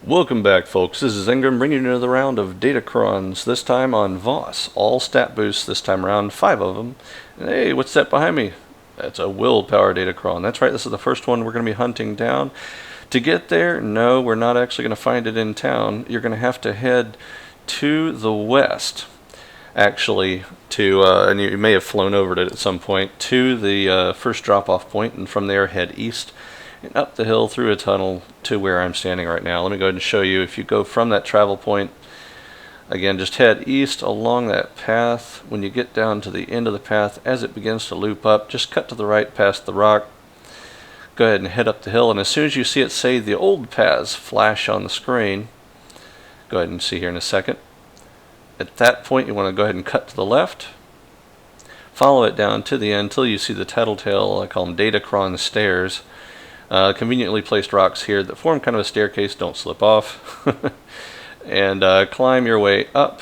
Welcome back, folks. This is Ingram bringing you another round of Datacrons, this time on Voss. All stat boosts this time around, 5 of them. And hey, what's that behind me? That's a Willpower Datacron. That's right, this is the first one we're going to be hunting down. To get there, no, we're not actually going to find it in town. You're going to have to head to the west, actually, to, and you may have flown over it at some point, to the first drop-off point, and from there head east and up the hill through a tunnel to where I'm standing right now. Let me go ahead and show you. If you go from that travel point, again, just head east along that path. When you get down to the end of the path, as it begins to loop up, just cut to the right past the rock. Go ahead and head up the hill, and as soon as you see it say the old paths flash on the screen, go ahead and see here in a second. At that point, you want to go ahead and cut to the left. Follow it down to the end until you see the tattletale, I call them Datacron stairs. Conveniently placed rocks here that form kind of a staircase, don't slip off. And climb your way up,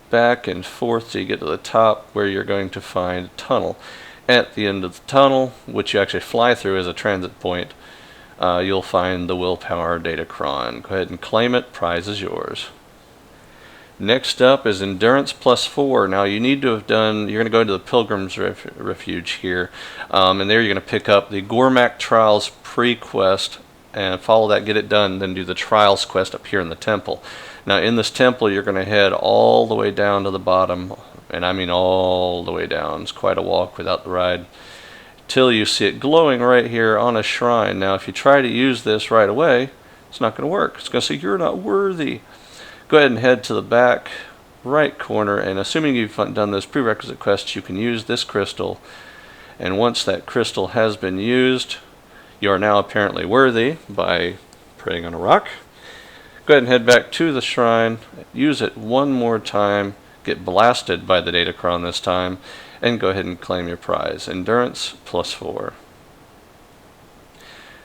back and forth till you get to the top, where you're going to find a tunnel. At the end of the tunnel, which you actually fly through as a transit point, you'll find the Willpower Datacron. Go ahead and claim it, prize is yours. Next up is Endurance +4. Now you need to have done, you're going to go into the Pilgrim's Refuge here, and there you're going to pick up the Gormak Trials pre-quest and follow that, get it done, then do the Trials quest up here in the temple. Now in this temple you're going to head all the way down to the bottom, and I mean all the way down. It's quite a walk without the ride, till you see it glowing right here on a shrine. Now if you try to use this right away, it's not going to work. It's going to say you're not worthy. Go ahead and head to the back right corner, and assuming you've done those prerequisite quests, you can use this crystal. And once that crystal has been used, you are now apparently worthy by praying on a rock. Go ahead and head back to the shrine, use it one more time, get blasted by the Datacron this time, and go ahead and claim your prize. Endurance +4.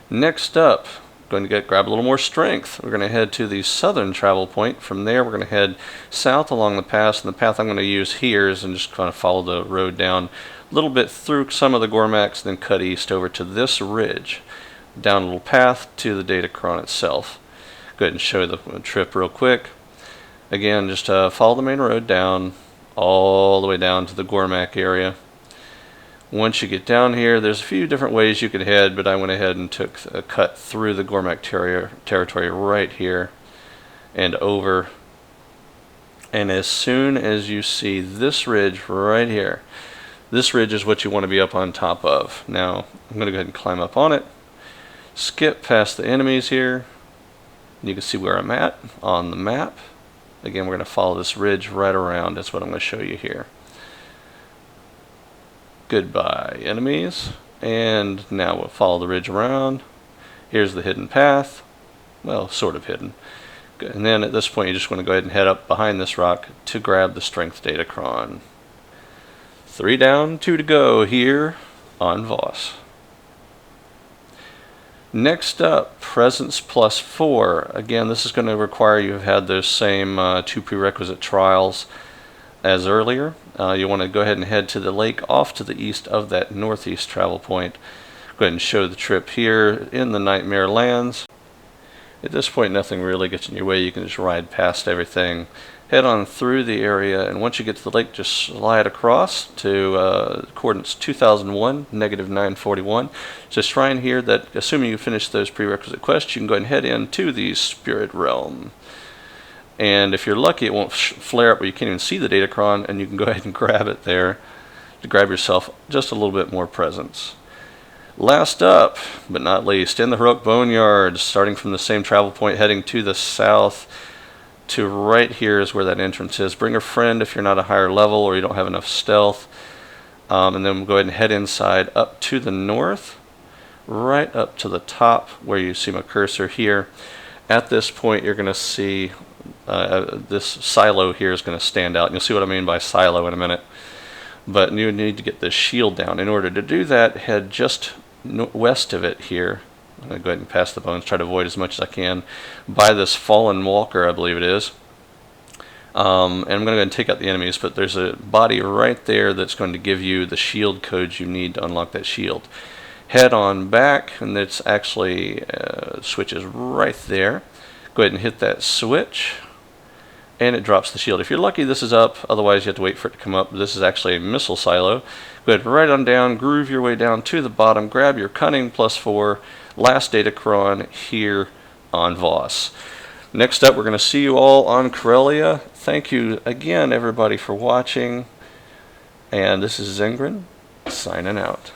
Next up, going to grab a little more strength. We're going to head to the southern travel point. From there we're going to head south along the pass, and the path I'm going to use here is and just kind of follow the road down a little bit through some of the Gormaks, then cut east over to this ridge, down a little path to the Datacron itself. Go ahead and show you the trip real quick. Again, just follow the main road down all the way down to the Gormak area. Once you get down here, there's a few different ways you could head, but I went ahead and took a cut through the Gormak territory right here and over. And as soon as you see this ridge right here, this ridge is what you want to be up on top of. Now, I'm going to go ahead and climb up on it, skip past the enemies here. You can see where I'm at on the map. Again, we're going to follow this ridge right around. That's what I'm going to show you here. Goodbye, enemies. And now we'll follow the ridge around. Here's the hidden path. Well, sort of hidden. And then at this point, you just want to go ahead and head up behind this rock to grab the Strength Datacron. 3 down, 2 to go here on Voss. Next up, Presence +4. Again, this is going to require you have had those same 2 prerequisite trials as earlier. You want to go ahead and head to the lake off to the east of that northeast travel point. Go ahead and show the trip here in the Nightmare Lands. At this point, nothing really gets in your way. You can just ride past everything, head on through the area, and once you get to the lake, just slide across to coordinates 2001, -941. It's a shrine here that, assuming you finish those prerequisite quests, you can go ahead and head into the Spirit Realm. And if you're lucky, it won't flare up where you can't even see the Datacron, and you can go ahead and grab it there to grab yourself just a little bit more presence. Last up, but not least, in the Heroic Boneyard, starting from the same travel point, heading to the south to right here is where that entrance is. Bring a friend if you're not a higher level or you don't have enough stealth. And then we'll go ahead and head inside up to the north, right up to the top where you see my cursor here. At this point, you're going to see this silo here is going to stand out. And you'll see what I mean by silo in a minute. But you need to get this shield down. In order to do that, head just west of it here. I'm going to go ahead and pass the bones, try to avoid as much as I can, by this fallen walker, I believe it is. And I'm going to go ahead and take out the enemies, but there's a body right there that's going to give you the shield codes you need to unlock that shield. head on back, and it's actually switches right there. Go ahead and hit that switch, and it drops the shield. If you're lucky, this is up. Otherwise, you have to wait for it to come up. This is actually a missile silo. Go ahead, right on down, groove your way down to the bottom, grab your Cunning +4, last Datacron here on Voss. Next up, we're going to see you all on Corellia. Thank you again, everybody, for watching. And this is Zengrin, signing out.